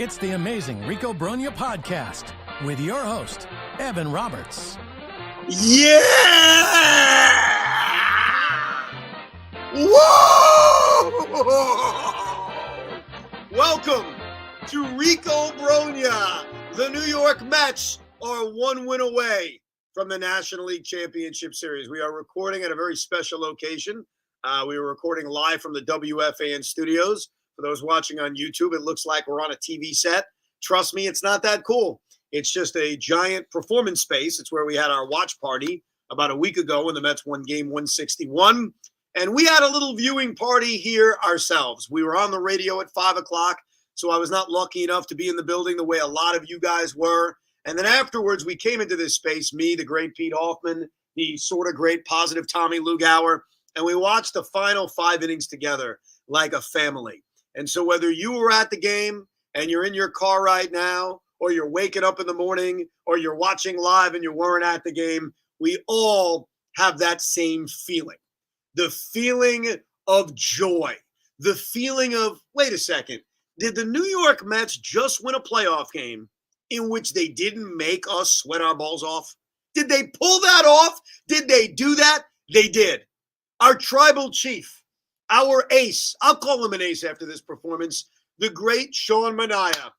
It's the amazing Rico Brogna podcast with your host, Evan Roberts. Yeah! Whoa! Welcome to Rico Brogna. The New York Mets are one win away from the National League Championship Series. We are recording at a very special location. We were recording live from the WFAN studios. For those watching on YouTube, it looks like we're on a TV set. Trust me, it's not that cool. It's just a giant performance space. It's where we had our watch party about a week ago when the Mets won game 161. And we had a little viewing party here ourselves. We were on the radio at 5 o'clock, so I was not lucky enough to be in the building the way a lot of you guys were. And then afterwards, we came into this space, me, the great Pete Hoffman, the sort of great positive Tommy Lugauer, and we watched the final 5 innings together like a family. And so whether you were at the game and you're in your car right now, or you're waking up in the morning, or you're watching live and you weren't at the game, we all have that same feeling. The feeling of joy. The feeling of, wait a second, did the New York Mets just win a playoff game in which they didn't make us sweat our balls off? Did they pull that off? Did they do that? They did. Our tribal chief, our ace, I'll call him an ace after this performance, the great Sean Manaea.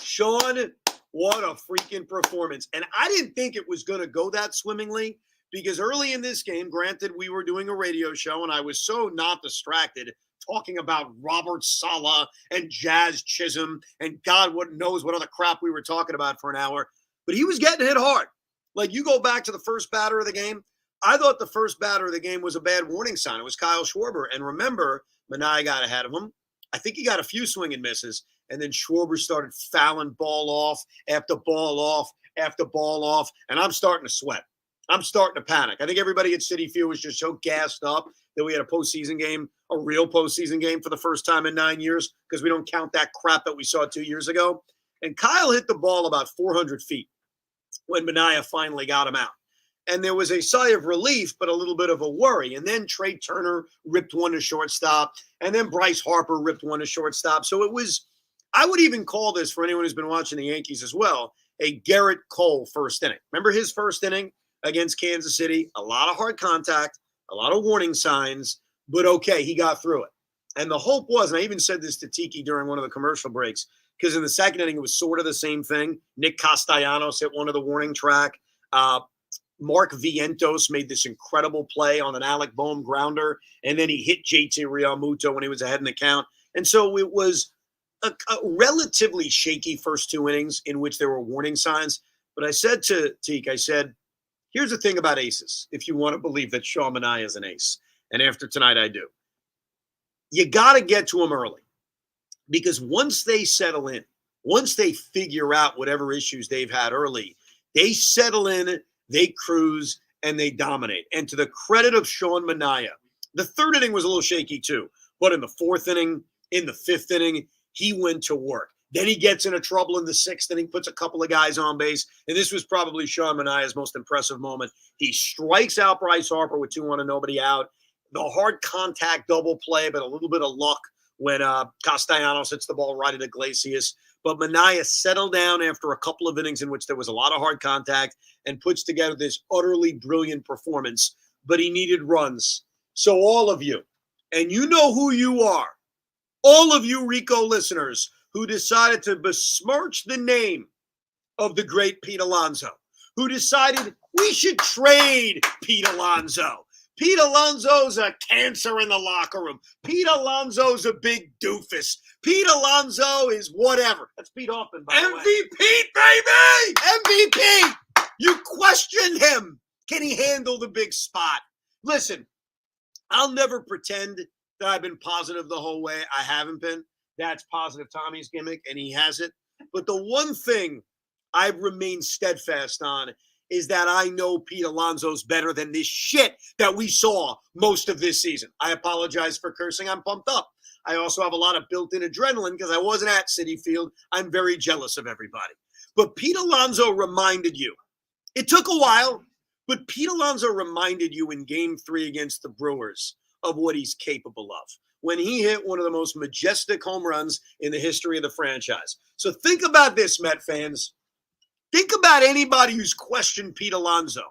Sean, what a freaking performance. And I didn't think it was going to go that swimmingly because early in this game, granted, we were doing a radio show and I was so not distracted talking about Robert Saleh and Jazz Chisholm and God knows what other crap we were talking about for an hour. But he was getting hit hard. Like, you go back to the first batter of the game, I thought the first batter of the game was a bad warning sign. It was Kyle Schwarber. And remember, Manaea got ahead of him. I think he got a few swing and misses. And then Schwarber started fouling ball off after ball off after ball off. And I'm starting to sweat. I'm starting to panic. I think everybody at Citi Field was just so gassed up that we had a postseason game, a real postseason game for the first time in 9 years because we don't count that crap that we saw 2 years ago. And Kyle hit the ball about 400 feet when Manaea finally got him out. And there was a sigh of relief, but a little bit of a worry. And then Trey Turner ripped one to shortstop. And then Bryce Harper ripped one to shortstop. So it was, I would even call this, for anyone who's been watching the Yankees as well, a Garrett Cole first inning. Remember his first inning against Kansas City? A lot of hard contact, a lot of warning signs, but okay, he got through it. And the hope was, and I even said this to Tiki during one of the commercial breaks, because in the second inning, it was sort of the same thing. Nick Castellanos hit one of the warning track. Mark Vientos made this incredible play on an Alec Boehm grounder, and then he hit JT Realmuto when he was ahead in the count. And so it was a relatively shaky first 2 innings in which there were warning signs. But I said to Teak, I said, here's the thing about aces, if you want to believe that Sean Manaea is an ace. And after tonight, I do. You got to get to them early. Because once they settle in, once they figure out whatever issues they've had early, they settle in, they cruise, and they dominate. And to the credit of Sean Manaea, the third inning was a little shaky too. But in the fourth inning, in the fifth inning, he went to work. Then he gets into trouble in the sixth inning, puts a couple of guys on base. And this was probably Sean Manaea's most impressive moment. He strikes out Bryce Harper with 2-1 and nobody out. The hard contact double play, but a little bit of luck when Castellanos hits the ball right at Iglesias. But Manaea settled down after a couple of innings in which there was a lot of hard contact and puts together this utterly brilliant performance. But he needed runs. So all of you, and you know who you are, all of you Rico listeners who decided to besmirch the name of the great Pete Alonzo, who decided we should trade Pete Alonzo. Pete Alonzo's a cancer in the locker room. Pete Alonzo's a big doofus. Pete Alonzo is whatever. That's Pete Hoffman, by the way. MVP, baby! MVP! You question him. Can he handle the big spot? Listen, I'll never pretend that I've been positive the whole way. I haven't been. That's positive Tommy's gimmick, and he has it. But the one thing I've remained steadfast on is that I know Pete Alonzo's better than this shit that we saw most of this season. I apologize for cursing. I'm pumped up. I also have a lot of built-in adrenaline because I wasn't at Citi Field. I'm very jealous of everybody. But Pete Alonzo reminded you. It took a while, but Pete Alonzo reminded you in Game 3 against the Brewers of what he's capable of when he hit one of the most majestic home runs in the history of the franchise. So think about this, Met fans. Think about anybody who's questioned Pete Alonso.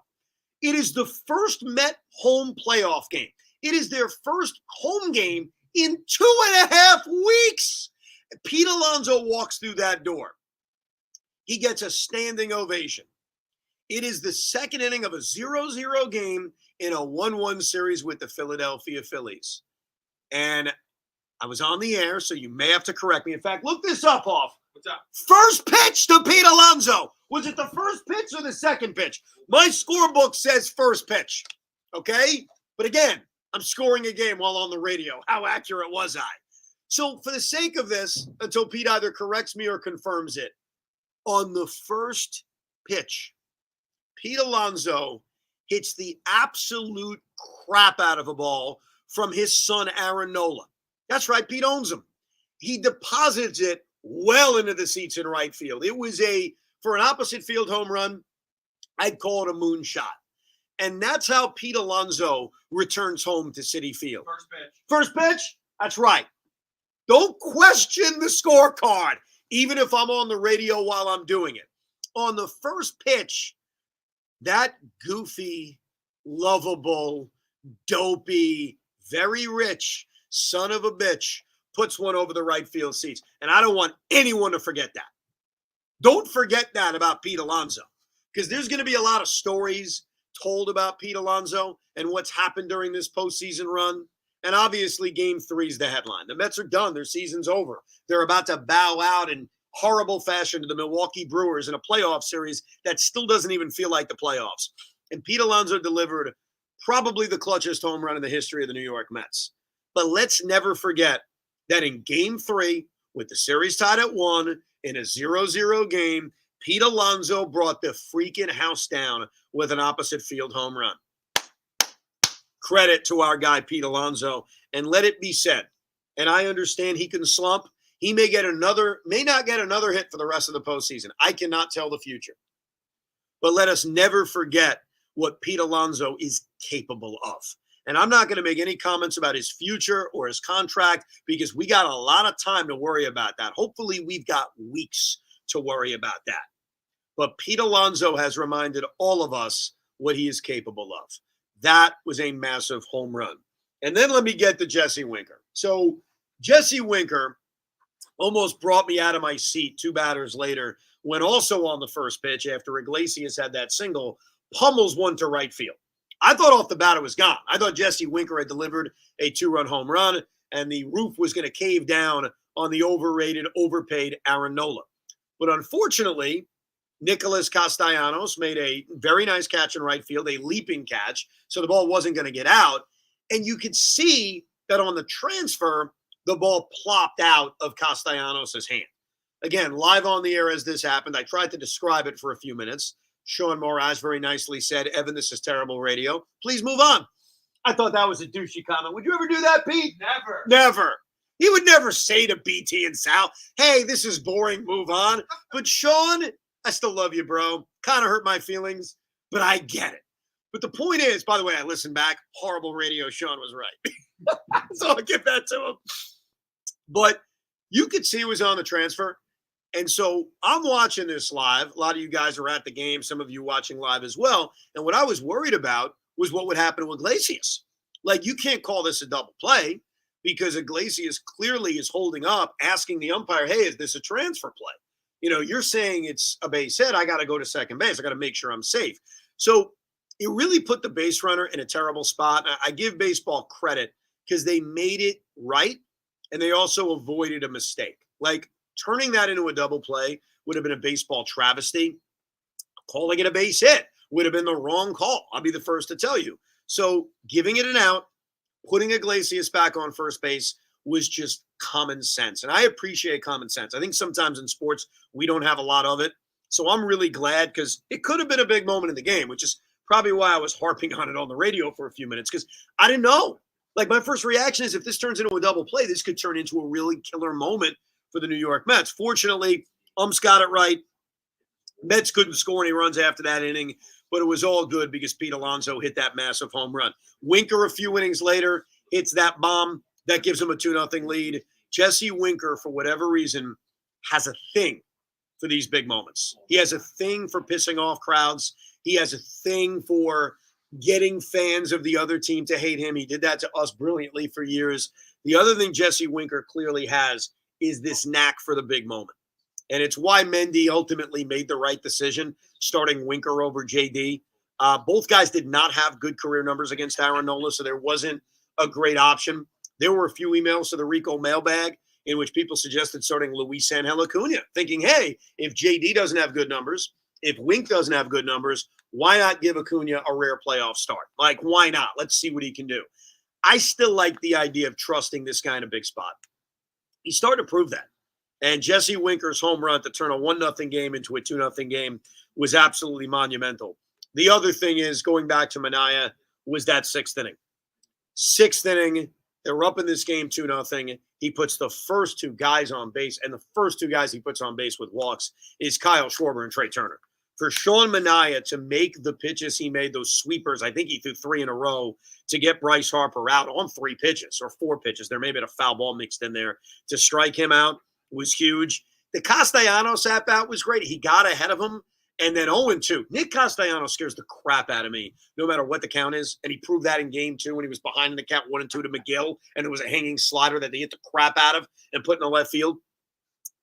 It is the first Met home playoff game. It is their first home game in 2.5 weeks. Pete Alonso walks through that door. He gets a standing ovation. It is the second inning of a 0-0 game in a 1-1 series with the Philadelphia Phillies. And I was on the air, so you may have to correct me. In fact, look this up, Hoff. What's up? First pitch to Pete Alonso. Was it the first pitch or the second pitch? My scorebook says first pitch. Okay? But again, I'm scoring a game while on the radio. How accurate was I? So for the sake of this, until Pete either corrects me or confirms it, on the first pitch, Pete Alonso hits the absolute crap out of a ball from his son, Aaron Nola. That's right, Pete owns him. He deposits it well into the seats in right field. It was for an opposite field home run, I'd call it a moonshot. And that's how Pete Alonso returns home to Citi Field. First pitch. First pitch? That's right. Don't question the scorecard, even if I'm on the radio while I'm doing it. On the first pitch, that goofy, lovable, dopey, very rich son of a bitch puts one over the right field seats. And I don't want anyone to forget that. Don't forget that about Pete Alonso, because there's going to be a lot of stories told about Pete Alonso and what's happened during this postseason run. And obviously, Game 3 is the headline. The Mets are done. Their season's over. They're about to bow out in horrible fashion to the Milwaukee Brewers in a playoff series that still doesn't even feel like the playoffs. And Pete Alonso delivered probably the clutchest home run in the history of the New York Mets. But let's never forget that in Game 3, with the series tied at 1, in a 0-0 game, Pete Alonso brought the freaking house down with an opposite field home run. Credit to our guy, Pete Alonso. And let it be said, and I understand he can slump. He may not get another hit for the rest of the postseason. I cannot tell the future. But let us never forget what Pete Alonso is capable of. And I'm not going to make any comments about his future or his contract because we got a lot of time to worry about that. Hopefully, we've got weeks to worry about that. But Pete Alonso has reminded all of us what he is capable of. That was a massive home run. And then let me get to Jesse Winker. So Jesse Winker almost brought me out of my seat 2 batters later when also on the first pitch after Iglesias had that single, pummels one to right field. I thought off the bat it was gone. I thought Jesse Winker had delivered a 2-run home run and the roof was going to cave down on the overrated, overpaid Aaron Nola. But unfortunately, Nicholas Castellanos made a very nice catch in right field, a leaping catch, so the ball wasn't going to get out. And you could see that on the transfer, the ball plopped out of Castellanos' hand. Again, live on the air as this happened, I tried to describe it for a few minutes. Sean Moraz very nicely said, "Evan, this is terrible radio. Please move on." I thought that was a douchey comment. Would you ever do that, Pete? Never. Never. He would never say to BT and Sal, "Hey, this is boring, move on." But Sean, I still love you, bro. Kind of hurt my feelings, but I get it. But the point is, by the way, I listened back. Horrible radio. Sean was right. So I'll give that to him. But you could see he was on the transfer. And so I'm watching this live. A lot of you guys are at the game. Some of you watching live as well. And what I was worried about was what would happen to Iglesias. Like, you can't call this a double play because Iglesias clearly is holding up, asking the umpire, "Hey, is this a transfer play? You know, you're saying it's a base hit. I got to go to second base. I got to make sure I'm safe." So it really put the base runner in a terrible spot. I give baseball credit because they made it right, and they also avoided a mistake. Like, turning that into a double play would have been a baseball travesty. Calling it a base hit would have been the wrong call. I'll be the first to tell you. So giving it an out, putting Iglesias back on first base was just common sense. And I appreciate common sense. I think sometimes in sports, we don't have a lot of it. So I'm really glad because it could have been a big moment in the game, which is probably why I was harping on it on the radio for a few minutes because I didn't know. Like, my first reaction is if this turns into a double play, this could turn into a really killer moment for the New York Mets. Fortunately, umps got it right. Mets couldn't score any runs after that inning, but it was all good because Pete Alonso hit that massive home run. Winker, a few innings later, hits that bomb that gives him a 2-0 lead. Jesse Winker, for whatever reason, has a thing for these big moments. He has a thing for pissing off crowds. He has a thing for getting fans of the other team to hate him. He did that to us brilliantly for years. The other thing Jesse Winker clearly has is this knack for the big moment. And it's why Mendy ultimately made the right decision, starting Winker over JD. Both guys did not have good career numbers against Aaron Nola, so there wasn't a great option. There were a few emails to the Rico mailbag in which people suggested starting Luis Angel Acuna, thinking, hey, if JD doesn't have good numbers, if Wink doesn't have good numbers, why not give Acuna a rare playoff start? Like, why not? Let's see what he can do. I still like the idea of trusting this guy in a big spot. He's starting to prove that. And Jesse Winker's home run to turn a 1-0 game into a 2-0 game was absolutely monumental. The other thing is, going back to Manaea, was that 6th inning. 6th inning, they're up in this game 2-0. He puts the first 2 guys on base, and the first 2 guys he puts on base with walks is Kyle Schwarber and Trey Turner. For Sean Manaea to make the pitches he made, those sweepers, I think he threw 3 in a row to get Bryce Harper out on 3 pitches or 4 pitches. There may have been a foul ball mixed in there to strike him out. Was huge. The Castellanos at-bat was great. He got ahead of him, and then 0-2. Nick Castellanos scares the crap out of me, no matter what the count is, and he proved that in Game 2 when he was behind in the count 1-2 to McGill, and it was a hanging slider that they hit the crap out of and put in the left field.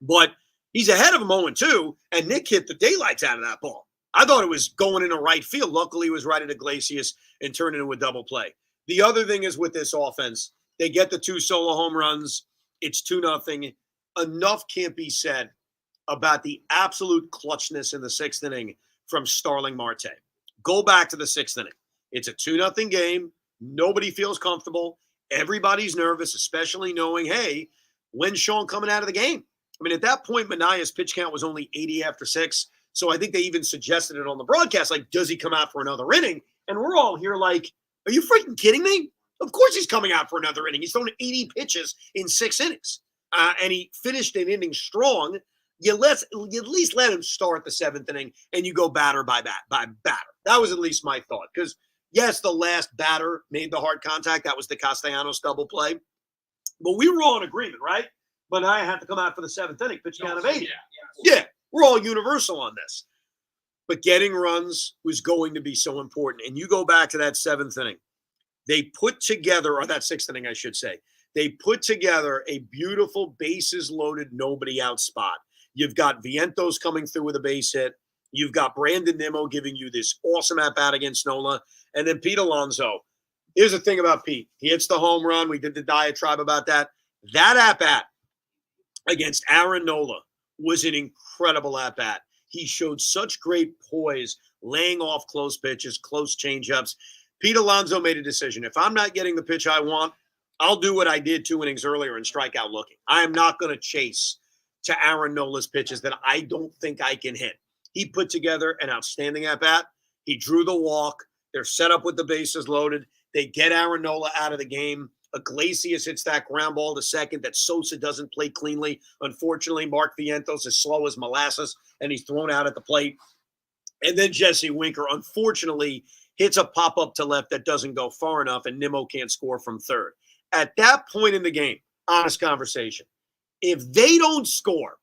But he's ahead of him 0-2, and Nick hit the daylights out of that ball. I thought it was going into right field. Luckily, it was right at Iglesias and turned into a double play. The other thing is with this offense, they get the 2 solo home runs. It's 2-0. Enough can't be said about the absolute clutchness in the 6th inning from Starling Marte. Go back to the 6th inning. It's a 2-0 game. Nobody feels comfortable. Everybody's nervous, especially knowing, hey, when's Sean coming out of the game? I mean, at that point, Manaea's pitch count was only 80 after 6. So I think they even suggested it on the broadcast, like, does he come out for another inning? And we're all here like, are you freaking kidding me? Of course he's coming out for another inning. He's thrown 80 pitches in 6 innings. And he finished an inning strong. You at least let him start the 7th inning, and you go batter by batter. That was at least my thought. Because, yes, the last batter made the hard contact. That was the Castellanos double play. But we were all in agreement, right? But I had to come out for the 7th inning, pitch count of 80. Yeah, we're all universal on this. But getting runs was going to be so important. And you go back to that 7th inning. They put together, or that 6th inning, I should say, they put together a beautiful bases-loaded, nobody-out spot. You've got Vientos coming through with a base hit. You've got Brandon Nimmo giving you this awesome at-bat against Nola. And then Pete Alonzo. Here's the thing about Pete. He hits the home run. We did the diatribe about that. That at-bat against Aaron Nola was an incredible at-bat. He showed such great poise, laying off close pitches, close changeups. Pete Alonzo made a decision. If I'm not getting the pitch I want, I'll do what I did 2 innings earlier and strike out looking. I am not going to chase to Aaron Nola's pitches that I don't think I can hit. He put together an outstanding at-bat. He drew the walk. They're set up with the bases loaded. They get Aaron Nola out of the game. Iglesias hits that ground ball to second that Sosa doesn't play cleanly. Unfortunately, Mark Vientos is slow as molasses, and he's thrown out at the plate. And then Jesse Winker, unfortunately, hits a pop-up to left that doesn't go far enough, and Nimmo can't score from third. At that point in the game, honest conversation, if they don't score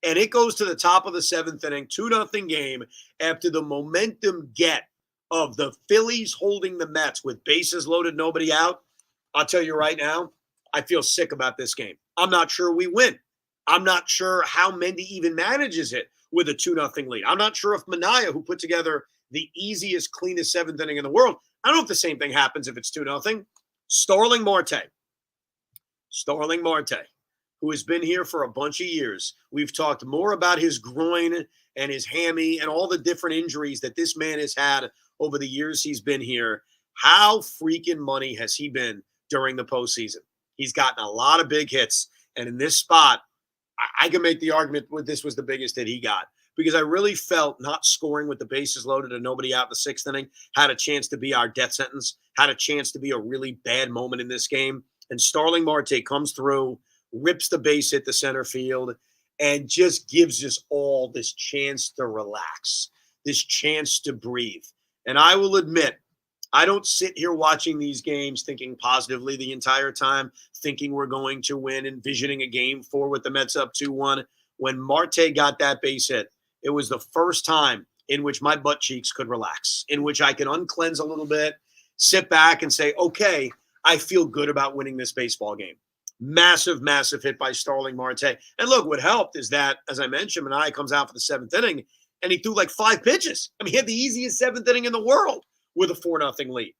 and it goes to the top of the 7th inning, 2-0 game, after the momentum get of the Phillies holding the Mets with bases loaded, nobody out, I'll tell you right now, I feel sick about this game. I'm not sure we win. I'm not sure how Mendy even manages it with a 2-0 lead. I'm not sure if Manaea, who put together the easiest, cleanest 7th inning in the world, I don't know if the same thing happens if it's 2-0. Starling Marte, who has been here for a bunch of years. We've talked more about his groin and his hammy and all the different injuries that this man has had over the years he's been here. How freaking money has he been during the postseason? He's gotten a lot of big hits. And in this spot, I can make the argument that this was the biggest hit he got, because I really felt not scoring with the bases loaded and nobody out in the 6th inning had a chance to be our death sentence, had a chance to be a really bad moment in this game. And Starling Marte comes through, rips the base hit to center field, and just gives us all this chance to relax, this chance to breathe. And I will admit, I don't sit here watching these games thinking positively the entire time, thinking we're going to win, envisioning a game 4 with the Mets up 2-1. When Marte got that base hit, it was the first time in which my butt cheeks could relax, in which I can uncleanse a little bit, sit back and say, okay, I feel good about winning this baseball game. Massive, massive hit by Starling Marte. And look, what helped is that, as I mentioned, Manaea comes out for the 7th inning, and he threw like 5 pitches. I mean, he had the easiest 7th inning in the world with a 4-0 lead.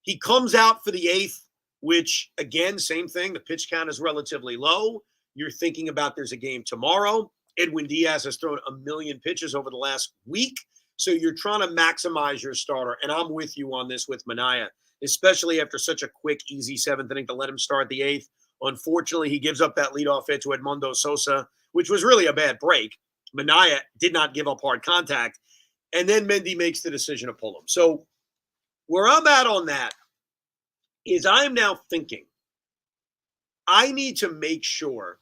He comes out for the 8th, which, again, same thing. The pitch count is relatively low. You're thinking about there's a game tomorrow. Edwin Diaz has thrown 1 million pitches over the last week. So you're trying to maximize your starter. And I'm with you on this with Manaea, especially after such a quick, easy 7th inning to let him start the 8th. Unfortunately, he gives up that leadoff hit to Edmundo Sosa, which was really a bad break. Manaea did not give up hard contact. And then Mendy makes the decision to pull him. So where I'm at on that is I'm now thinking I need to make sure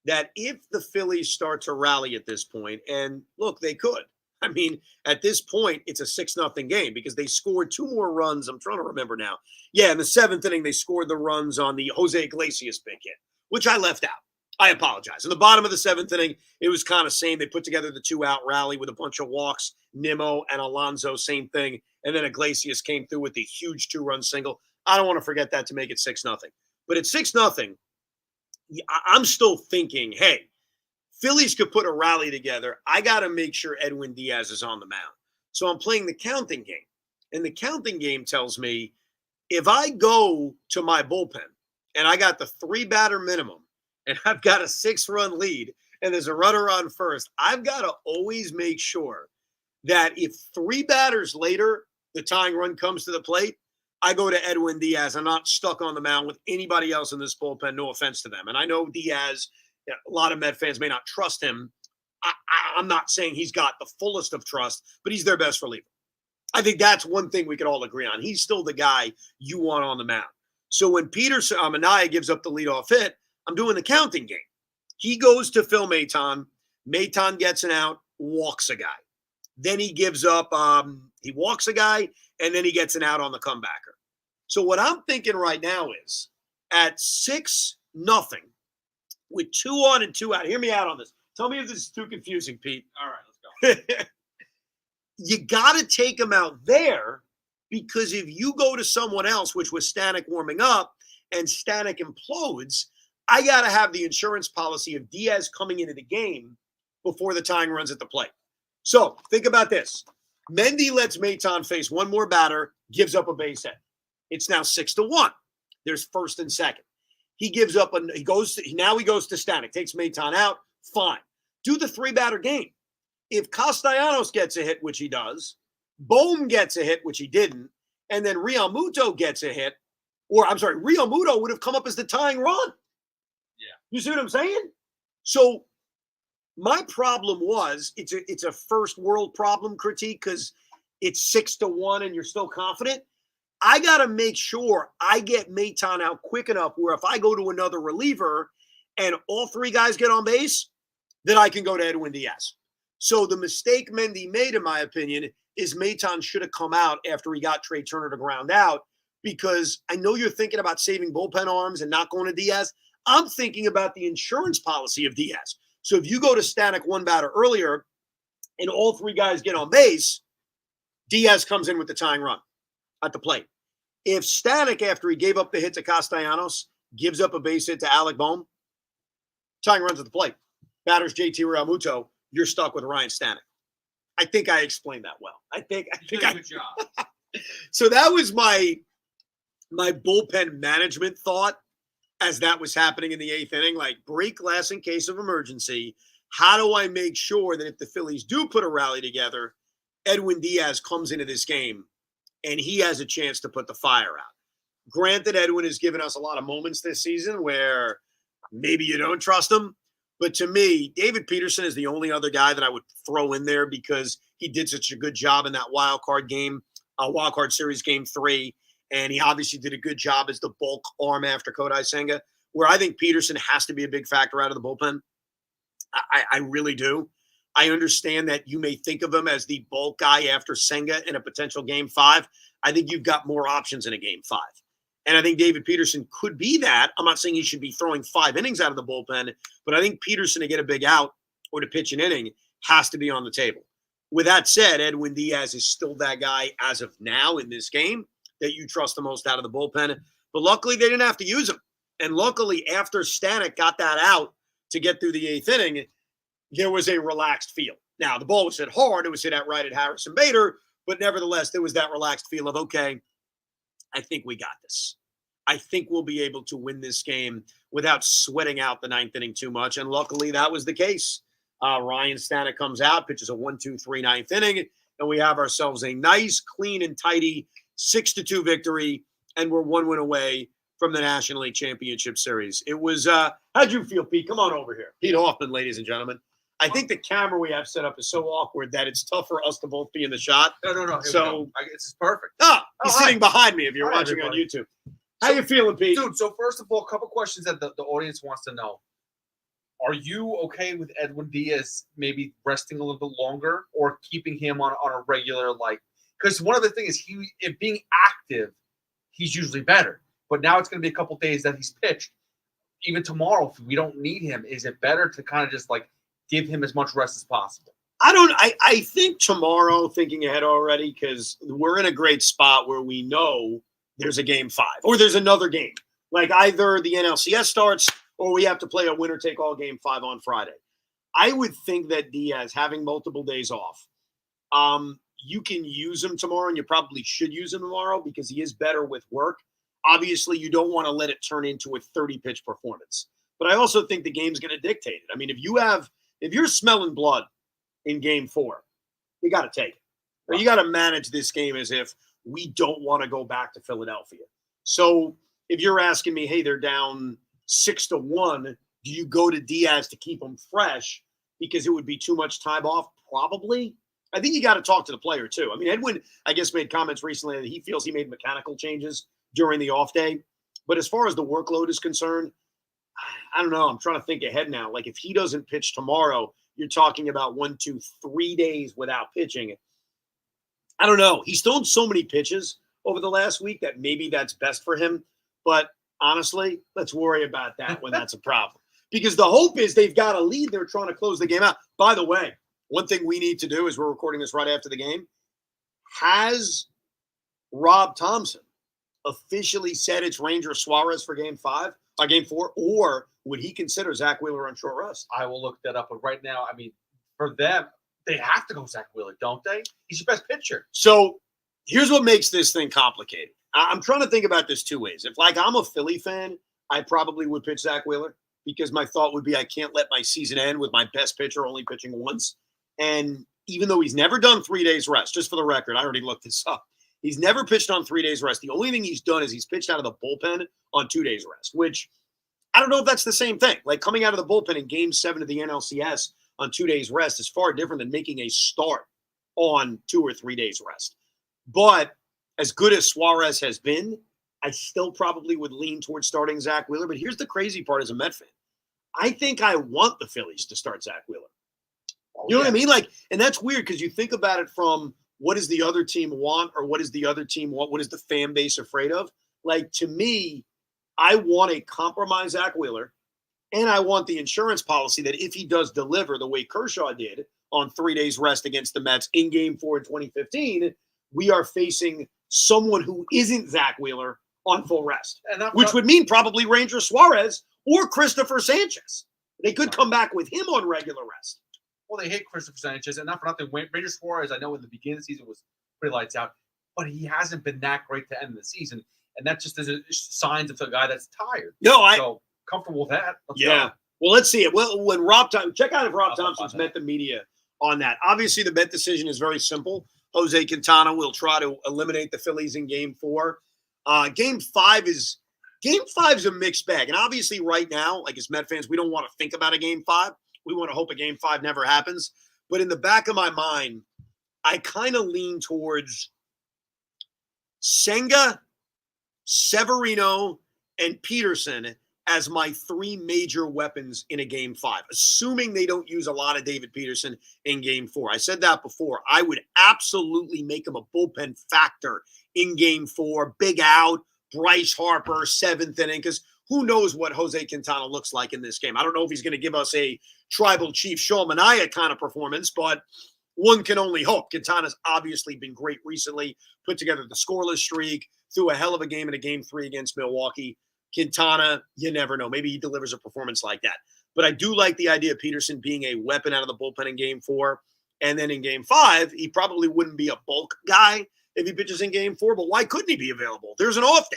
that if the Phillies start to rally at this point, and look, they could. I mean, at this point, it's a 6-0 game because they scored 2 more runs. I'm trying to remember now. Yeah, in the 7th inning, they scored the runs on the Jose Iglesias big hit, which I left out. I apologize. In the bottom of the 7th inning, it was kind of same. They put together the 2-out rally with a bunch of walks. Nimmo and Alonzo, same thing. And then Iglesias came through with the huge 2-run single. I don't want to forget that to make it 6-0. But at 6-0, I'm still thinking, hey, Phillies could put a rally together. I got to make sure Edwin Diaz is on the mound. So I'm playing the counting game. And the counting game tells me if I go to my bullpen and I got the 3-batter minimum and I've got a 6-run lead and there's a runner on first, I've got to always make sure that if 3 batters later the tying run comes to the plate, I go to Edwin Diaz. I'm not stuck on the mound with anybody else in this bullpen. No offense to them. And I know Diaz, a lot of Met fans may not trust him. I'm not saying he's got the fullest of trust, but he's their best reliever. I think that's one thing we could all agree on. He's still the guy you want on the mound. So when Manaea gives up the leadoff hit, I'm doing the counting game. He goes to Phil Maton. Maton gets an out, walks a guy. Then he gives up, he walks a guy, and then he gets an out on the comebacker. So what I'm thinking right now is at 6-0 with 2 on and 2 out. Hear me out on this. Tell me if this is too confusing, Pete. All right, let's go. You got to take him out there because if you go to someone else, which was Stanek warming up, and Stanek implodes, I got to have the insurance policy of Diaz coming into the game before the tying runs at the plate. So think about this. Mendy lets Maton face one more batter, gives up a base hit. It's now 6-1. There's first and second. He gives up he goes to Stanek, takes Maton out. Fine. Do the 3-batter game. If Castellanos gets a hit, which he does, Bohm gets a hit, which he didn't, and then Realmuto gets a hit, Realmuto would have come up as the tying run. Yeah. You see what I'm saying? So my problem was it's a first world problem critique because it's 6-1 and you're still confident. I got to make sure I get Maton out quick enough where if I go to another reliever and all 3 guys get on base, then I can go to Edwin Diaz. So the mistake Mendy made, in my opinion, is Maton should have come out after he got Trey Turner to ground out because I know you're thinking about saving bullpen arms and not going to Diaz. I'm thinking about the insurance policy of Diaz. So if you go to Stanek 1 batter earlier and all 3 guys get on base, Diaz comes in with the tying run at the plate. If Stanek, after he gave up the hit to Castellanos, gives up a base hit to Alec Bohm, tying runs at the plate. Batters JT Realmuto, you're stuck with Ryan Stanek. I think I explained that well. I think Good job. So that was my bullpen management thought as that was happening in the 8th inning, like break glass in case of emergency. How do I make sure that if the Phillies do put a rally together, Edwin Diaz comes into this game and he has a chance to put the fire out? Granted, Edwin has given us a lot of moments this season where maybe you don't trust him. But to me, David Peterson is the only other guy that I would throw in there because he did such a good job in that wild card series game 3. And he obviously did a good job as the bulk arm after Kodai Senga, where I think Peterson has to be a big factor out of the bullpen. I really do. I understand that you may think of him as the bulk guy after Senga in a potential game 5. I think you've got more options in a game 5. And I think David Peterson could be that. I'm not saying he should be throwing 5 innings out of the bullpen, but I think Peterson to get a big out or to pitch an inning has to be on the table. With that said, Edwin Diaz is still that guy as of now in this game that you trust the most out of the bullpen. But luckily, they didn't have to use him. And luckily, after Stanek got that out to get through the 8th inning, there was a relaxed feel. Now, the ball was hit hard. It was hit outright at Harrison Bader. But nevertheless, there was that relaxed feel of, okay, I think we got this. I think we'll be able to win this game without sweating out the 9th inning too much. And luckily, that was the case. Ryan Stanek comes out, pitches a 1-2-3 9th inning, and we have ourselves a nice, clean, and tidy 6-2 victory, and we're 1 win away from the National League Championship Series. It was, how'd you feel, Pete? Come on over here. Pete Hoffman, ladies and gentlemen. I think the camera we have set up is so awkward that it's tough for us to both be in the shot. No. So This is perfect. He's sitting behind me if you're watching everybody. on YouTube. How you feeling, Pete? Dude, so first of all, a couple questions that the audience wants to know. Are you okay with Edwin Diaz maybe resting a little bit longer or keeping him on a regular, because one of the things is if being active, he's usually better. But now it's going to be a couple days that he's pitched. Even tomorrow, if we don't need him, is it better to kind of just give him as much rest as possible? I think tomorrow, thinking ahead already, because we're in a great spot where we know there's a game 5 or there's another game. Like either the NLCS starts or we have to play a winner-take-all game 5 on Friday. I would think that Diaz, having multiple days off, you can use him tomorrow, and you probably should use him tomorrow because he is better with work. Obviously, you don't want to let it turn into a 30-pitch performance. But I also think the game's going to dictate it. I mean, if you're smelling blood in game 4, you got to take it. Or you got to manage this game as if we don't want to go back to Philadelphia. So if you're asking me, hey, they're down 6-1, do you go to Diaz to keep them fresh because it would be too much time off? Probably. I think you got to talk to the player too. I mean, Edwin, I guess, made comments recently that he feels he made mechanical changes during the off day. But as far as the workload is concerned, I don't know. I'm trying to think ahead now. Like if he doesn't pitch tomorrow, you're talking about 1, 2, 3 days without pitching. I don't know. He's thrown so many pitches over the last week that maybe that's best for him. But honestly, let's worry about that when that's a problem. Because the hope is they've got a lead. They're trying to close the game out. By the way, one thing we need to do is we're recording this right after the game. Has Rob Thompson officially said it's Ranger Suarez for game 4, or would he consider Zach Wheeler on short rest? I will look that up. But right now, I mean, for them, they have to go Zach Wheeler, don't they? He's your best pitcher. So here's what makes this thing complicated. I'm trying to think about this 2 ways. If I'm a Philly fan, I probably would pitch Zach Wheeler because my thought would be I can't let my season end with my best pitcher only pitching once. And even though he's never done 3 days rest, just for the record, I already looked this up. He's never pitched on 3 days rest. The only thing he's done is he's pitched out of the bullpen on 2 days rest, which I don't know if that's the same thing. Like coming out of the bullpen in game 7 of the NLCS on 2 days rest is far different than making a start on 2 or 3 days rest. But as good as Suarez has been, I still probably would lean towards starting Zach Wheeler. But here's the crazy part as a Met fan. I think I want the Phillies to start Zach Wheeler. You know what I mean? And that's weird because you think about it from what does the other team want or what does the other team want? What is the fan base afraid of? To me, I want a compromise Zach Wheeler, and I want the insurance policy that if he does deliver the way Kershaw did on 3 days rest against the Mets in game 4 in 2015, we are facing someone who isn't Zach Wheeler on full rest, which would mean probably Ranger Suarez or Christopher Sanchez. They could come back with him on regular rest. Well, they hate Christopher Sanchez, and not for nothing. Ranger Suarez, I know in the beginning of the season was pretty lights out, but he hasn't been that great to end the season, and that just is signs of a guy that's tired. So comfortable with that. Let's go. Well, let's see it. Well, when check out if Rob Thompson's met the media on that. Obviously, the bet decision is very simple. Jose Quintana will try to eliminate the Phillies in game 4. Game 5 is a mixed bag, and obviously, right now, as Met fans, we don't want to think about a game 5. We want to hope a game 5 never happens. But in the back of my mind, I kind of lean towards Senga, Severino, and Peterson as my three major weapons in a game 5, assuming they don't use a lot of David Peterson in game 4. I said that before. I would absolutely make him a bullpen factor in game 4. Big out, Bryce Harper, 7th inning, because who knows what Jose Quintana looks like in this game. I don't know if he's going to give us a tribal chief Sean Manaea kind of performance, but one can only hope. Quintana's obviously been great recently, put together the scoreless streak, threw a hell of a game in a game 3 against Milwaukee. Quintana, you never know. Maybe he delivers a performance like that. But I do like the idea of Peterson being a weapon out of the bullpen in game 4. And then in game 5, he probably wouldn't be a bulk guy if he pitches in game 4. But why couldn't he be available? There's an off day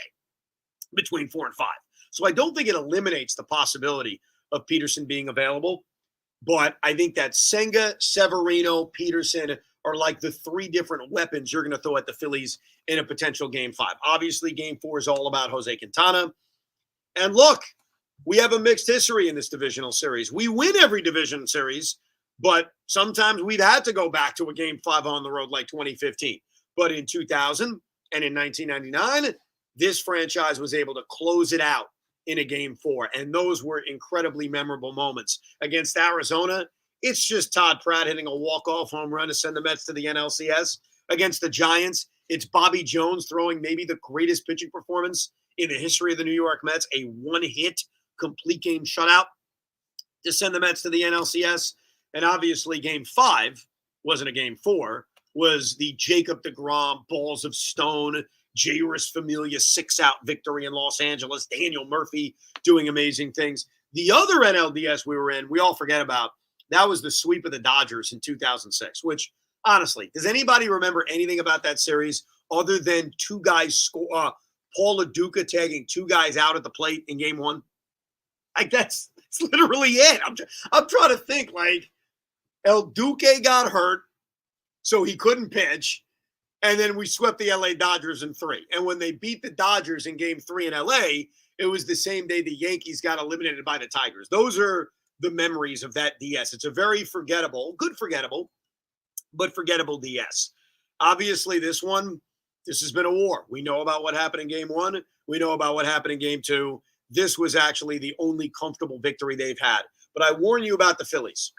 between 4 and 5. So I don't think it eliminates the possibility of Peterson being available. But I think that Senga, Severino, Peterson are like the 3 different weapons you're going to throw at the Phillies in a potential game 5. Obviously, game 4 is all about Jose Quintana. And look, we have a mixed history in this divisional series. We win every division series, but sometimes we've had to go back to a game 5 on the road like 2015. But in 2000 and in 1999, this franchise was able to close it out in a game 4. And those were incredibly memorable moments. Against Arizona, it's just Todd Pratt hitting a walk-off home run to send the Mets to the NLCS. Against the Giants, it's Bobby Jones throwing maybe the greatest pitching performance in the history of the New York Mets, a one-hit complete game shutout to send the Mets to the NLCS. And obviously game 5 wasn't a game 4, was the Jacob deGrom balls of stone, Jairus Familia 6-out victory in Los Angeles, Daniel Murphy doing amazing things. The other NLDS we were in, we all forget about, that was the sweep of the Dodgers in 2006, which honestly, does anybody remember anything about that series other than 2 guys score? Paul LaDuca tagging 2 guys out at the plate in game 1. Like that's literally it. I'm trying to think. Like El Duque got hurt, so he couldn't pitch, and then we swept the LA Dodgers in 3. And when they beat the Dodgers in game 3 in LA, it was the same day the Yankees got eliminated by the Tigers. Those are the memories of that DS. It's a very forgettable, but forgettable DS. Obviously, this has been a war. We know about what happened in game 1. We know about what happened in game 2. This was actually the only comfortable victory they've had. But I warn you about the Phillies.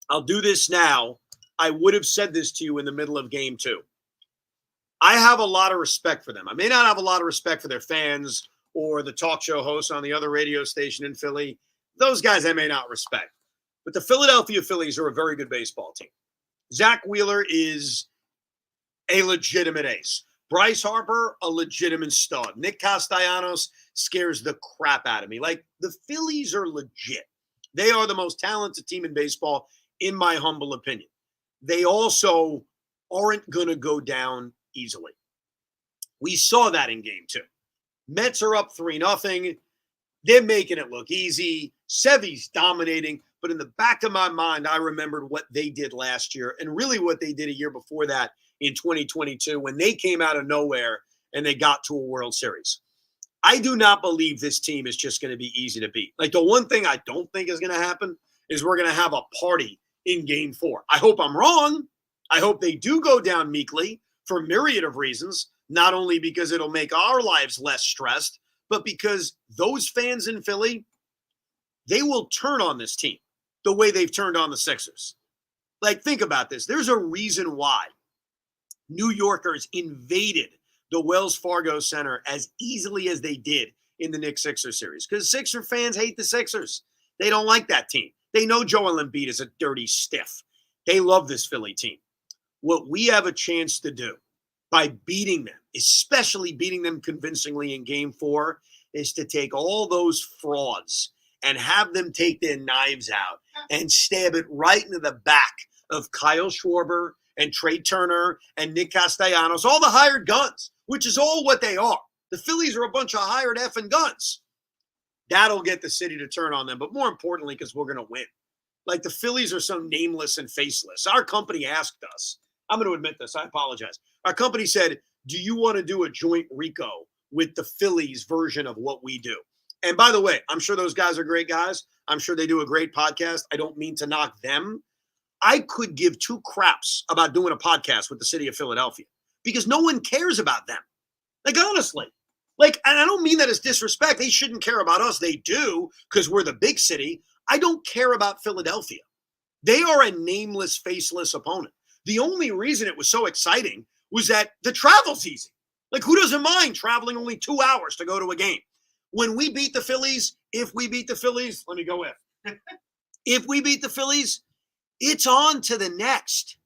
I'll do this now. I would have said this to you in the middle of game 2. I have a lot of respect for them. I may not have a lot of respect for their fans or the talk show hosts on the other radio station in Philly. Those guys I may not respect. But the Philadelphia Phillies are a very good baseball team. Zach Wheeler is a legitimate ace. Bryce Harper, a legitimate stud. Nick Castellanos scares the crap out of me. Like, the Phillies are legit. They are the most talented team in baseball, in my humble opinion. They also aren't going to go down easily. We saw that in game 2. Mets are up 3-0. They're making it look easy. Sevy's dominating. But in the back of my mind, I remembered what they did last year and really what they did a year before that in 2022 when they came out of nowhere and they got to a World Series. I do not believe this team is just going to be easy to beat. Like, the one thing I don't think is going to happen is we're going to have a party in game 4. I hope I'm wrong. I hope they do go down meekly for a myriad of reasons, not only because it'll make our lives less stressed, but because those fans in Philly, they will turn on this team the way they've turned on the Sixers. Like, think about this. There's a reason why New Yorkers invaded the Wells Fargo Center as easily as they did in the Knicks Sixers series, because Sixer fans hate the Sixers. They don't like that team. They know Joel Embiid is a dirty stiff. They love this Philly team. What we have a chance to do by beating them, especially beating them convincingly in game 4, is to take all those frauds and have them take their knives out and stab it right into the back of Kyle Schwarber and Trey Turner and Nick Castellanos, all the hired guns, which is all what they are. The Phillies are a bunch of hired effing guns. That'll get the city to turn on them, but more importantly, because we're going to win. Like, the Phillies are so nameless and faceless. Our company asked us, I'm going to admit this, I apologize. Our company said, do you want to do a joint Rico with the Phillies version of what we do? And by the way, I'm sure those guys are great guys. I'm sure they do a great podcast. I don't mean to knock them. I could give 2 craps about doing a podcast with the city of Philadelphia because no one cares about them. Like, honestly, Like, and I don't mean that as disrespect. They shouldn't care about us. They do because we're the big city. I don't care about Philadelphia. They are a nameless, faceless opponent. The only reason it was so exciting was that the travel's easy. Like, who doesn't mind traveling only 2 hours to go to a game? When we beat the Phillies, if we beat the Phillies, let me go with. If we beat the Phillies, it's on to the next.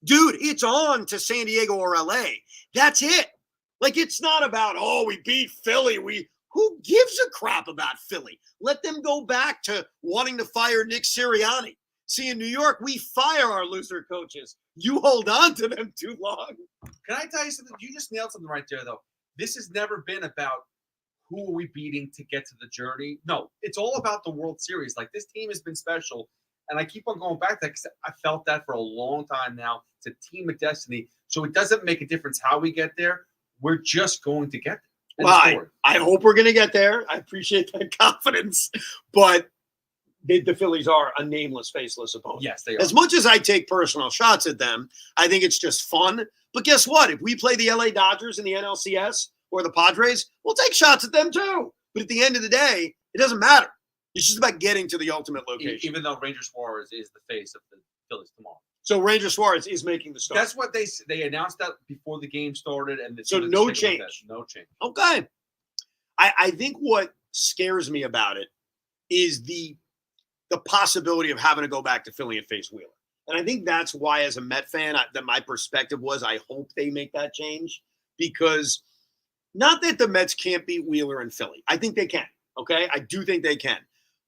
Dude, it's on to San Diego or LA. That's it. Like, it's not about, oh, we beat Philly. Who gives a crap about Philly? Let them go back to wanting to fire Nick Sirianni. See, in New York, we fire our loser coaches. You hold on to them too long. Can I tell you something? You just nailed something right there, though. This has never been about who are we beating to get to the journey. No, it's all about the World Series. Like, this team has been special, and I keep on going back to that because I felt that for a long time now. It's a team of destiny, so it doesn't make a difference how we get there. We're just going to get there. Well, I hope we're going to get there. I appreciate that confidence, but the Phillies are a nameless, faceless opponent. Yes, they are. As much as I take personal shots at them, I think it's just fun. But guess what? If we play the LA Dodgers in the NLCS or the Padres, we'll take shots at them too. But at the end of the day, it doesn't matter. It's just about getting to the ultimate location. Even though Ranger Suarez is the face of the Phillies tomorrow. So Ranger Suarez is making the start. That's what they announced that before the game started. And so no change. No change. Okay. I think what scares me about it is the possibility of having to go back to Philly and face Wheeler. And I think that's why, as a Met fan, that my perspective was I hope they make that change, because not that the Mets can't beat Wheeler and Philly. I think they can, okay? I do think they can.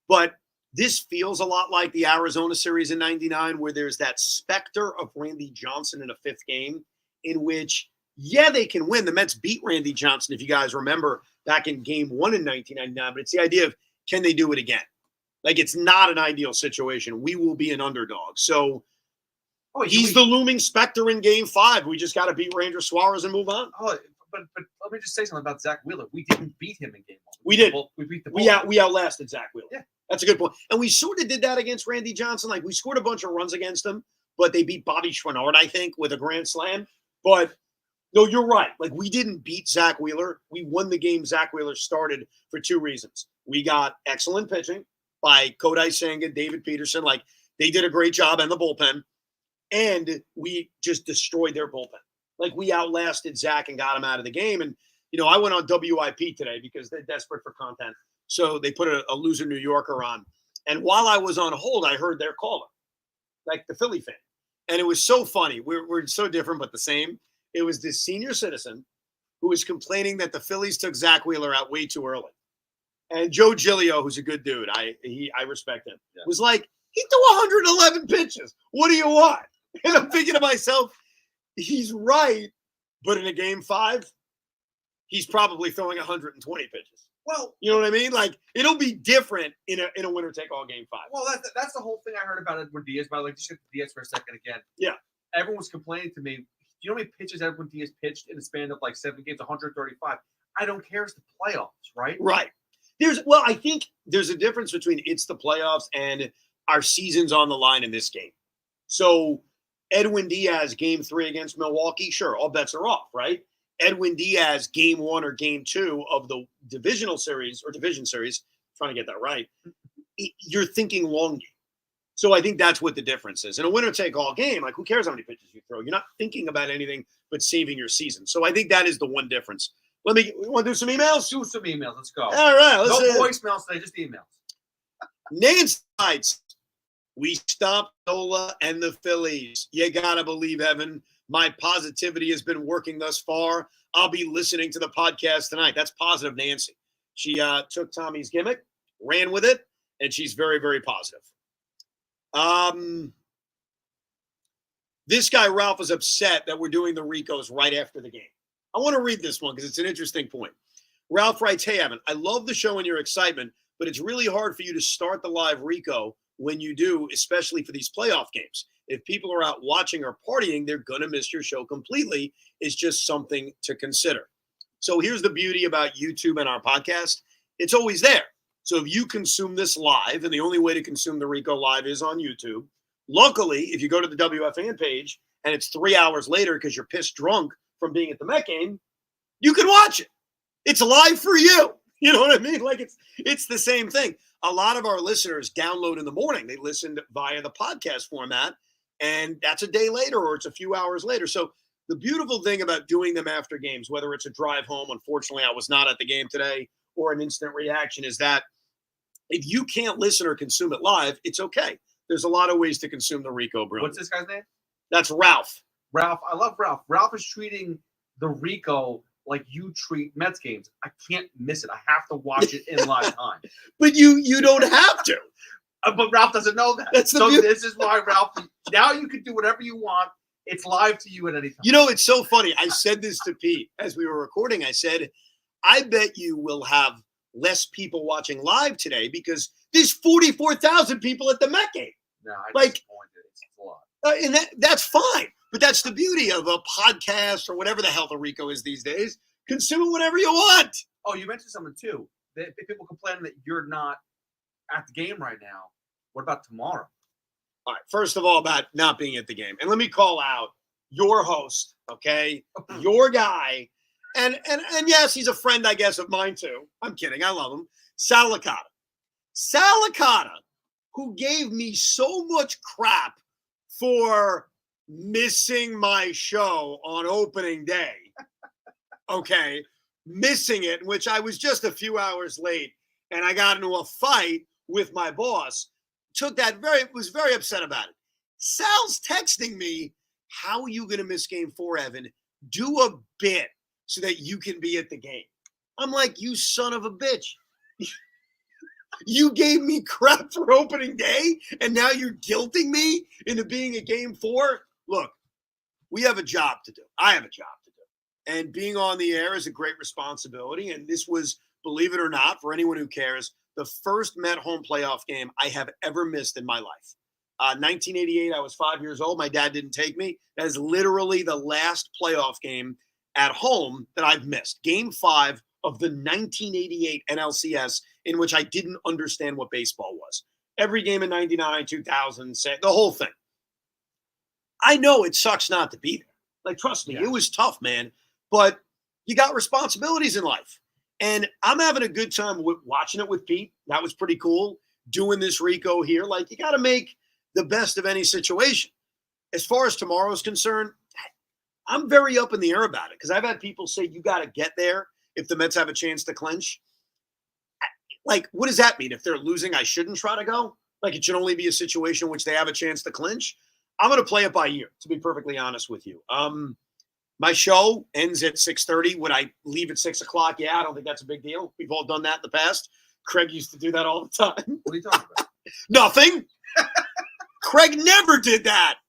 But this feels a lot like the Arizona series in 99, where there's that specter of Randy Johnson in a fifth game in which, yeah, they can win. The Mets beat Randy Johnson, if you guys remember, back in game 1 in 1999. But it's the idea of, can they do it again? Like, it's not an ideal situation. We will be an underdog. So he's the looming specter in game 5. We just got to beat Ranger Suarez and move on. Oh, but let me just say something about Zach Wheeler. We didn't beat him in game 1. We did. We beat the bullpen. We outlasted Zach Wheeler. Yeah. That's a good point. And we sort of did that against Randy Johnson. Like, we scored a bunch of runs against him, but they beat Bobby Schwannard, I think, with a grand slam. But no, you're right. Like, we didn't beat Zach Wheeler. We won the game Zach Wheeler started for 2 reasons. We got excellent pitching by Kodai Senga, David Peterson. Like, they did a great job in the bullpen. And we just destroyed their bullpen. Like, we outlasted Zach and got him out of the game. And, you know, I went on WIP today because they're desperate for content. So they put a loser New Yorker on. And while I was on hold, I heard their caller, like the Philly fan. And it was so funny. We're so different but the same. It was this senior citizen who was complaining that the Phillies took Zach Wheeler out way too early. And Joe Giglio, who's a good dude, I respect him, was like, he threw 111 pitches. What do you want? And I'm thinking to myself, he's right, but in a game 5, he's probably throwing 120 pitches. Well, you know what I mean? Like, it'll be different in a winner-take-all game 5. Well, that's the whole thing I heard about Edwin Diaz. But I'd like to shift to Diaz for a second again. Yeah. Everyone was complaining to me. Do you know how many pitches Edwin Diaz pitched in a span of like 7 games? 135. I don't care. It's the playoffs, right? Right. I think there's a difference between it's the playoffs and our season's on the line in this game. So Edwin Diaz, game 3 against Milwaukee, sure, all bets are off, right? Edwin Diaz, game 1 or game 2 of the division series, trying to get that right, you're thinking long game. So I think that's what the difference is. In a winner-take-all game, like, who cares how many pitches you throw? You're not thinking about anything but saving your season. So I think that is the one difference. We want to do some emails? Do some emails. Let's go. All right. No voicemails today, just emails. Nancy writes, we stopped Nola and the Phillies. You got to believe, Evan. My positivity has been working thus far. I'll be listening to the podcast tonight. That's positive, Nancy. She took Tommy's gimmick, ran with it, and she's very, very positive. This guy, Ralph, is upset that we're doing the Ricos right after the game. I want to read this one because it's an interesting point. Ralph writes, hey, Evan, I love the show and your excitement, but it's really hard for you to start the live Rico when you do, especially for these playoff games. If people are out watching or partying, they're going to miss your show completely. It's just something to consider. So here's the beauty about YouTube and our podcast. It's always there. So if you consume this live, and the only way to consume the Rico live is on YouTube, luckily, if you go to the WFAN page and it's 3 hours later because you're pissed drunk from being at the Met game, you can watch it. It's live for you. You know what I mean? Like it's the same thing. A lot of our listeners download in the morning. They listened via the podcast format, and that's a day later or it's a few hours later. So the beautiful thing about doing them after games, whether it's a drive home, unfortunately I was not at the game today, or an instant reaction, is that if you can't listen or consume it live, it's okay. There's a lot of ways to consume the Rico Brogna. What's this guy's name? That's Ralph. Ralph. I love Ralph. Ralph is treating the Rico like you treat Mets games. I can't miss it. I have to watch it in live time. But you don't have to. But Ralph doesn't know that. This is why, Ralph, now you can do whatever you want. It's live to you at any time. You know, it's so funny. I said this to Pete as we were recording. I said, I bet you will have less people watching live today because there's 44,000 people at the Met game. No, I like, disappointed. It's a lot. And that's fine. But that's the beauty of a podcast or whatever the hell the Rico is these days. Consume whatever you want. Oh, you mentioned something too. People complain that you're not at the game right now. What about tomorrow? All right. First of all, about not being at the game. And let me call out your host, okay? Your guy. And yes, he's a friend, I guess, of mine too. I'm kidding. I love him. Sal Licata. Sal Licata, who gave me so much crap for missing my show on opening day. Okay. Missing it, which I was just a few hours late, and I got into a fight with my boss. Was very upset about it. Sal's texting me, how are you going to miss game 4, Evan? Do a bit so that you can be at the game. I'm like, you son of a bitch. You gave me crap for opening day, and now you're guilting me into being at game 4? Look, we have a job to do. I have a job to do. And being on the air is a great responsibility. And this was, believe it or not, for anyone who cares, the first Met home playoff game I have ever missed in my life. 1988, I was 5 years old. My dad didn't take me. That is literally the last playoff game at home that I've missed. Game 5 of the 1988 NLCS, in which I didn't understand what baseball was. Every game in 99, 2000, the whole thing. I know it sucks not to be there. Like, trust me, It was tough, man. But you got responsibilities in life. And I'm having a good time watching it with Pete. That was pretty cool. Doing this Rico here. Like, you got to make the best of any situation. As far as tomorrow's concerned, I'm very up in the air about it because I've had people say you got to get there if the Mets have a chance to clinch. Like, what does that mean? If they're losing, I shouldn't try to go? Like, it should only be a situation in which they have a chance to clinch? I'm going to play it by ear, to be perfectly honest with you. My show ends at 6:30. Would I leave at 6 o'clock? Yeah, I don't think that's a big deal. We've all done that in the past. Craig used to do that all the time. What are you talking about? Nothing. Craig never did that.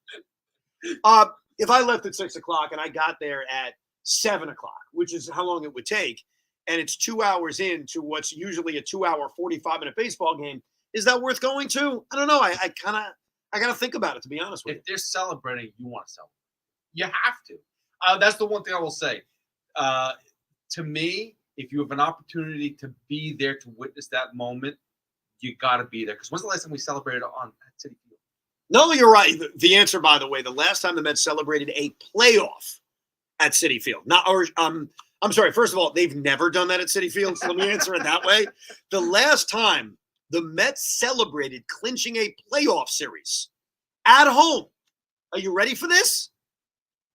If I left at 6 o'clock and I got there at 7 o'clock, which is how long it would take, and it's 2 hours into what's usually a 2-hour, 45-minute baseball game, is that worth going to? I don't know. I got to think about it, to be honest with you. If they're celebrating, you want to celebrate. You have to. That's the one thing I will say. To me, if you have an opportunity to be there to witness that moment, you got to be there. Because when's the last time we celebrated on Citi Field? No, you're right. The answer, by the way, the last time the Mets celebrated a playoff at Citi Field. I'm sorry. First of all, they've never done that at Citi Field. So let me answer it that way. The last time the Mets celebrated clinching a playoff series at home. Are you ready for this?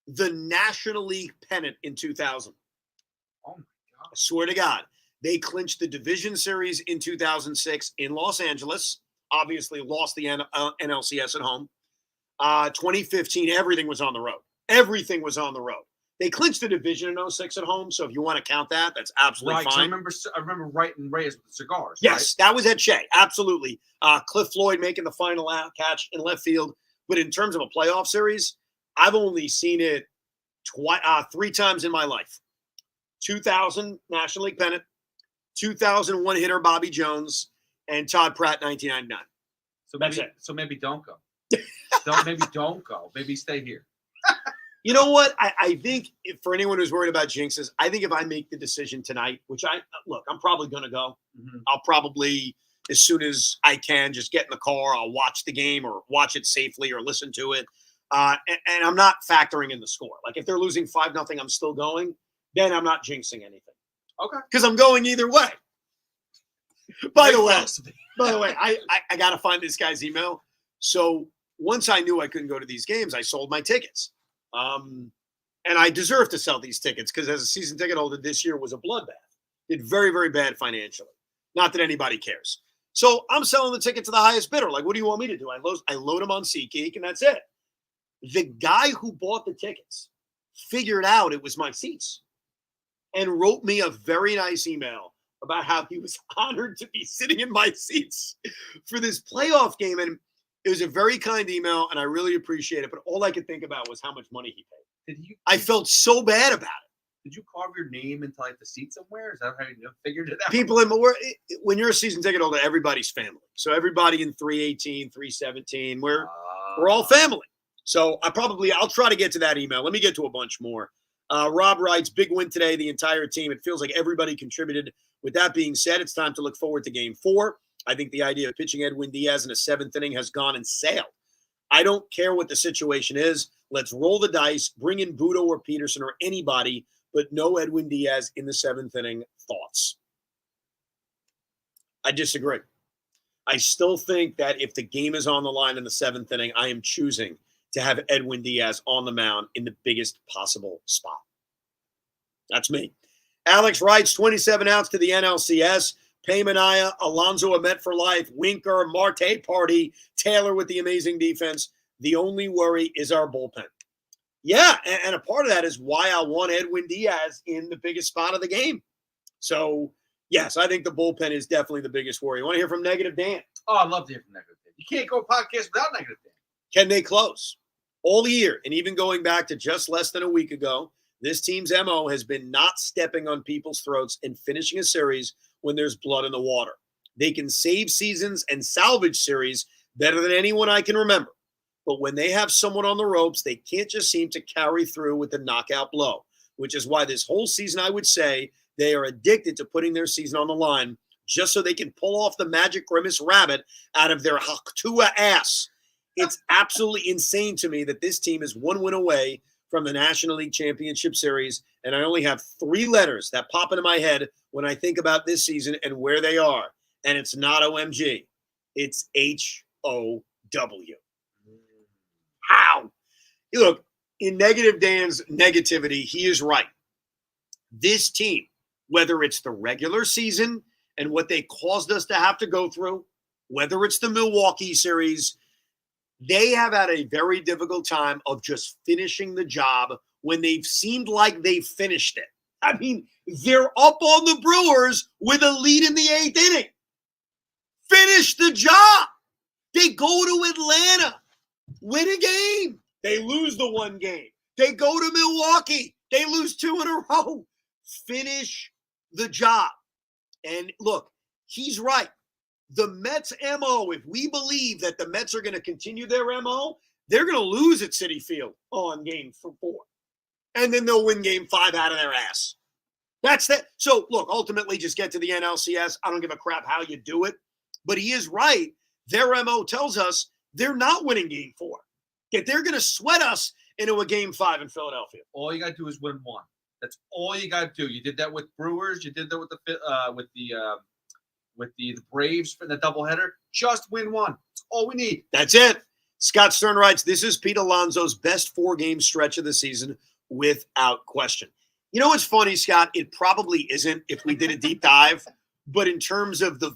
The National League pennant in 2000. Oh, my God. I swear to God. They clinched the division series in 2006 in Los Angeles. Obviously lost the NLCS at home. 2015, everything was on the road. Everything was on the road. They clinched the division in 06 at home. So if you want to count that, that's absolutely fine. I remember writing Reyes with the cigars. Yes, right? That was at Shea. Absolutely. Cliff Floyd making the final catch in left field. But in terms of a playoff series, I've only seen it 3 times in my life. 2000 National League pennant, 2001 hitter Bobby Jones, and Todd Pratt 1999. So maybe, that's it. So maybe don't go. Don't go. Maybe stay here. You know what? I think for anyone who's worried about jinxes, I think if I make the decision tonight, which I'm probably going to go. Mm-hmm. I'll probably, as soon as I can, just get in the car. I'll watch the game or watch it safely or listen to it. And I'm not factoring in the score. Like if they're losing 5-0, I'm still going. Then I'm not jinxing anything. Okay. Because I'm going either way. By the way, philosophy. I got to find this guy's email. So once I knew I couldn't go to these games, I sold my tickets. And I deserve to sell these tickets because as a season ticket holder, this year was a bloodbath. Did very, very bad financially. Not that anybody cares. So I'm selling the ticket to the highest bidder. Like, what do you want me to do? I load them on SeatGeek, and that's it. The guy who bought the tickets figured out it was my seats and wrote me a very nice email about how he was honored to be sitting in my seats for this playoff game. And it was a very kind email, and I really appreciate it. But all I could think about was how much money he paid. I felt so bad about it. Did you carve your name into like the seat somewhere? Is that how you figured it out? People when you're a season ticket holder, everybody's family. So everybody in 318, 317, we're all family. So I'll try to get to that email. Let me get to a bunch more. Rob writes, big win today, the entire team. It feels like everybody contributed. With that being said, it's time to look forward to game 4. I think the idea of pitching Edwin Diaz in a 7th inning has gone and sailed. I don't care what the situation is. Let's roll the dice, bring in Budo or Peterson or anybody, but no Edwin Diaz in the 7th inning. Thoughts? I disagree. I still think that if the game is on the line in the 7th inning, I am choosing to have Edwin Diaz on the mound in the biggest possible spot. That's me. Alex writes, 27 outs to the NLCS. Pay Manaea, Alonzo a Met for life, Winker, Marte party, Taylor with the amazing defense. The only worry is our bullpen. Yeah, and a part of that is why I want Edwin Diaz in the biggest spot of the game. So, yes, I think the bullpen is definitely the biggest worry. You want to hear from Negative Dan? Oh, I'd love to hear from Negative Dan. You can't go podcast without Negative Dan. Can they close? All year, and even going back to just less than a week ago, this team's MO has been not stepping on people's throats and finishing a series when there's blood in the water. They can save seasons and salvage series better than anyone I can remember. But when they have someone on the ropes, they can't just seem to carry through with the knockout blow, which is why this whole season, I would say, they are addicted to putting their season on the line just so they can pull off the magic grimace rabbit out of their Haktua ass. It's absolutely insane to me that this team is one win away from the National League Championship Series, and I only have 3 letters that pop into my head when I think about this season and where they are. And it's not OMG. It's HOW. How? Look, in Negative Dan's negativity, he is right. This team, whether it's the regular season and what they caused us to have to go through, whether it's the Milwaukee series, they have had a very difficult time of just finishing the job when they've seemed like they finished it. I mean, they're up on the Brewers with a lead in the 8th inning. Finish the job. They go to Atlanta, win a game. They lose the 1 game. They go to Milwaukee. They lose 2 in a row. Finish the job. And look, he's right. The Mets' MO, if we believe that the Mets are going to continue their MO, they're going to lose at Citi Field on game 4. And then they'll win game 5 out of their ass. That's that. So, look, ultimately, just get to the NLCS. I don't give a crap how you do it. But he is right. Their MO tells us they're not winning game 4. That they're going to sweat us into a game 5 in Philadelphia. All you got to do is win 1. That's all you got to do. You did that with Brewers. You did that with the Braves for the doubleheader. Just win 1. That's all we need. That's it. Scott Stern writes, this is Pete Alonso's best 4-game stretch of the season without question. You know what's funny, Scott? It probably isn't if we did a deep dive, but in terms of the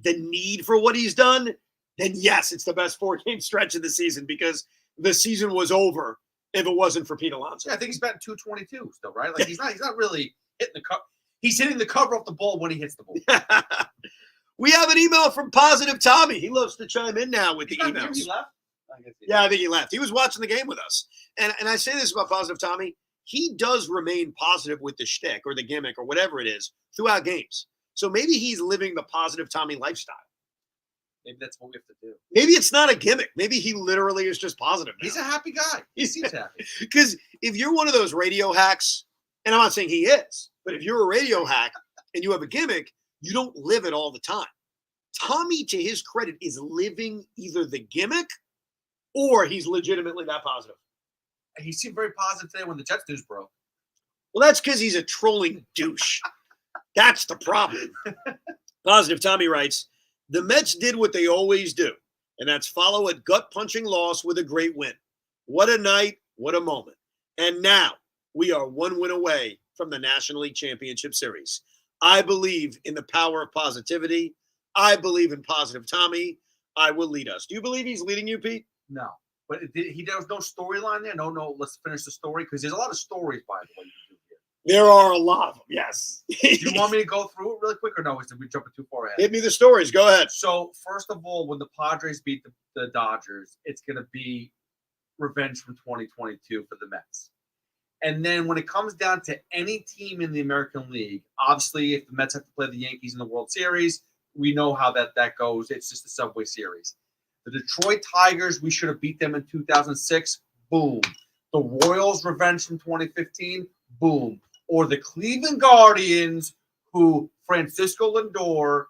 need for what he's done, then yes, it's the best 4-game stretch of the season because the season was over if it wasn't for Pete Alonso. Yeah, I think he's batting 222 still, right? Like he's not really hitting the cover. He's hitting the cover off the ball when he hits the ball. We have an email from Positive Tommy. He loves to chime in now with the emails. He left? I think he left. He was watching the game with us. And I say this about Positive Tommy. He does remain positive with the shtick or the gimmick or whatever it is throughout games. So maybe he's living the Positive Tommy lifestyle. Maybe that's what we have to do. Maybe it's not a gimmick. Maybe he literally is just positive now. He's a happy guy. He seems happy. Because if you're one of those radio hacks, and I'm not saying he is, but if you're a radio hack and you have a gimmick, you don't live it all the time. Tommy, to his credit, is living either the gimmick or he's legitimately that positive. And he seemed very positive today when the Jets news broke. Well, that's because he's a trolling douche. That's the problem. Positive Tommy writes, the Mets did what they always do, and that's follow a gut-punching loss with a great win. What a night, what a moment. And now we are 1 win away from the National League Championship Series. I believe in the power of positivity. I believe in Positive Tommy. I will lead us. Do you believe he's leading you, Pete? No. But there was no storyline there? No, let's finish the story, because there's a lot of stories, by the way, you can do here. There are a lot of them, yes. Do you want me to go through it really quick, or no? Is we jumping too far ahead? Hit me the stories. Go ahead. So, first of all, when the Padres beat the Dodgers, it's going to be revenge from 2022 for the Mets. And then when it comes down to any team in the American League, obviously, if the Mets have to play the Yankees in the World Series, we know how that goes. It's just a Subway Series. The Detroit Tigers, we should have beat them in 2006. Boom. The Royals, revenge from 2015. Boom. Or the Cleveland Guardians, who Francisco Lindor,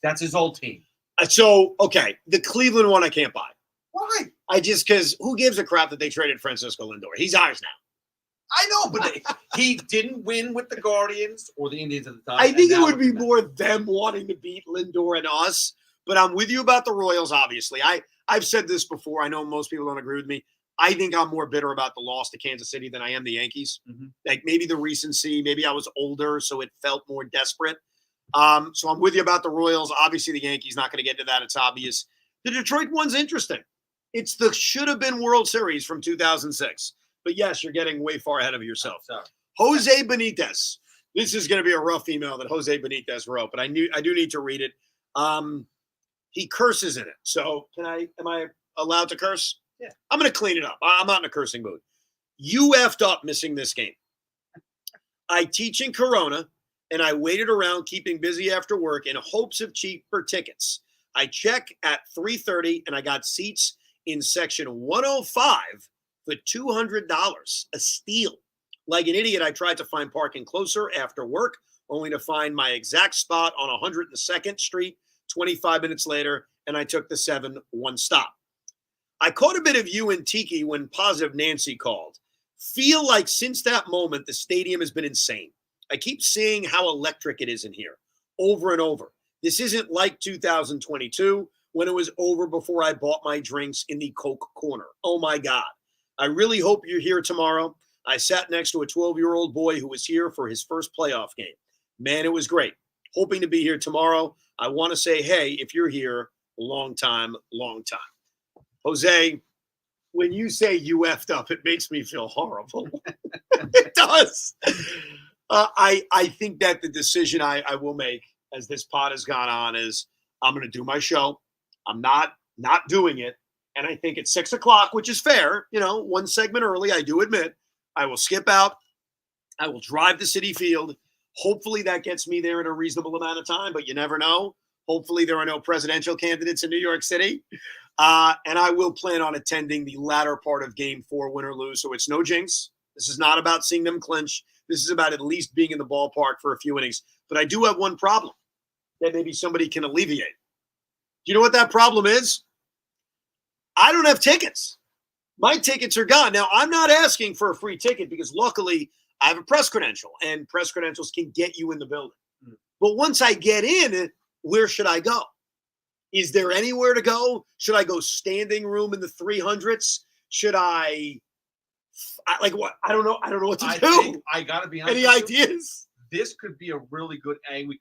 that's his old team. So, okay, the Cleveland one I can't buy. Why? Because who gives a crap that they traded Francisco Lindor? He's ours now. I know, but he didn't win with the Guardians or the Indians at the time. I think it would be more them wanting to beat Lindor and us, but I'm with you about the Royals, obviously. I've said this before. I know most people don't agree with me. I think I'm more bitter about the loss to Kansas City than I am the Yankees. Mm-hmm. Like maybe the recency, maybe I was older, so it felt more desperate. So I'm with you about the Royals. Obviously, the Yankees, not going to get to that. It's obvious. The Detroit one's interesting. It's the should-have-been World Series from 2006. But yes, you're getting way far ahead of yourself. Jose Benitez. This is going to be a rough email that Jose Benitez wrote, but I do need to read it. He curses in it. So am I allowed to curse? Yeah. I'm going to clean it up. I'm not in a cursing mood. You effed up missing this game. I teach in Corona, and I waited around keeping busy after work in hopes of cheaper tickets. I check at 3:30, and I got seats in section 105 for $200, a steal. Like an idiot, I tried to find parking closer after work, only to find my exact spot on 102nd Street 25 minutes later, and I took the 7-1 stop. I caught a bit of you and Tiki when Positive Nancy called. Feel like since that moment, the stadium has been insane. I keep seeing how electric it is in here, over and over. This isn't like 2022, when it was over before I bought my drinks in the Coke corner. Oh, my God. I really hope you're here tomorrow. I sat next to a 12-year-old boy who was here for his first playoff game. Man, it was great. Hoping to be here tomorrow. I want to say, hey, if you're here, long time, long time. Jose, when you say you effed up, it makes me feel horrible. It does. I think that the decision I will make as this pod has gone on is I'm going to do my show. I'm not doing it. And I think at 6 o'clock, which is fair, one segment early, I do admit, I will skip out. I will drive to Citi Field. Hopefully that gets me there in a reasonable amount of time, but you never know. Hopefully there are no presidential candidates in New York City. And I will plan on attending the latter part of Game 4, win or lose. So it's no jinx. This is not about seeing them clinch. This is about at least being in the ballpark for a few innings. But I do have one problem that maybe somebody can alleviate. Do you know what that problem is? I don't have tickets. My tickets are gone. Now, I'm not asking for a free ticket because luckily I have a press credential, and press credentials can get you in the building. But once I get in, where should I go? Is there anywhere to go? Should I go standing room in the 300s? Should I like what? I don't know. I don't know what to do. I got to be honest. Any ideas? This could be a really good we could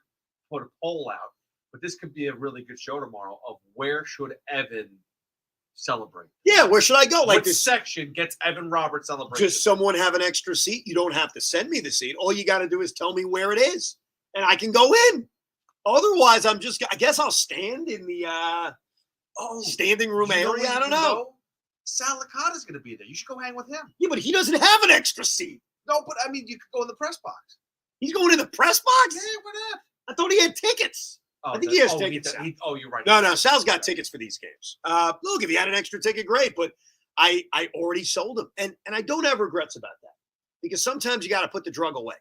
put a poll out, but this could be a really good show tomorrow of where should Evan celebrate. Yeah, where should I go? Like which this section gets Evan Roberts celebration? Does someone have an extra seat? You don't have to send me the seat. All you got to do is tell me where it is, and I can go in. Otherwise, I guess I'll stand in the standing room area. I don't know. Sal Licata's going to be there. You should go hang with him. Yeah, but he doesn't have an extra seat. No, but I mean, you could go in the press box. He's going in the press box? Yeah, why not? I thought he had tickets. I think he has tickets. You're right. No, Sal's got tickets for these games. Look, if he had an extra ticket, great. But I already sold him. And I don't have regrets about that. Because sometimes you got to put the drug away.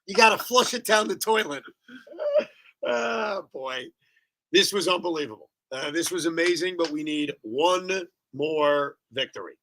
You got to flush it down the toilet. Oh, boy. This was unbelievable. This was amazing, but we need one more victory.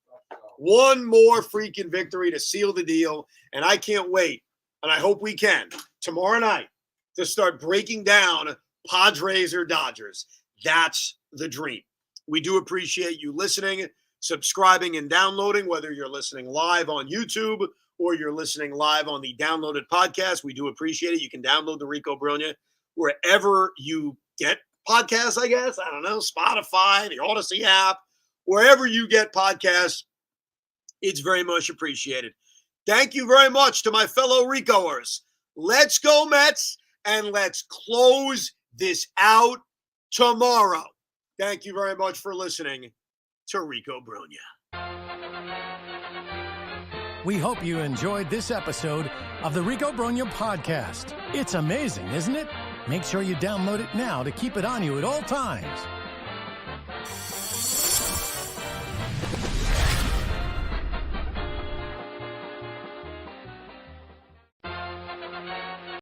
One more freaking victory to seal the deal. And I can't wait. And I hope we can tomorrow night to start breaking down Padres or Dodgers. That's the dream. We do appreciate you listening, subscribing, and downloading, whether you're listening live on YouTube or you're listening live on the downloaded podcast. We do appreciate it. You can download the Rico Brogna wherever you get podcasts, I guess. I don't know, Spotify, the Odyssey app, wherever you get podcasts. It's very much appreciated. Thank you very much to my fellow Ricoers. Let's go Mets, and let's close this out tomorrow. Thank you very much for listening to Rico Brogna. We hope you enjoyed this episode of the Rico Brogna podcast. It's amazing, isn't it? Make sure you download it now to keep it on you at all times.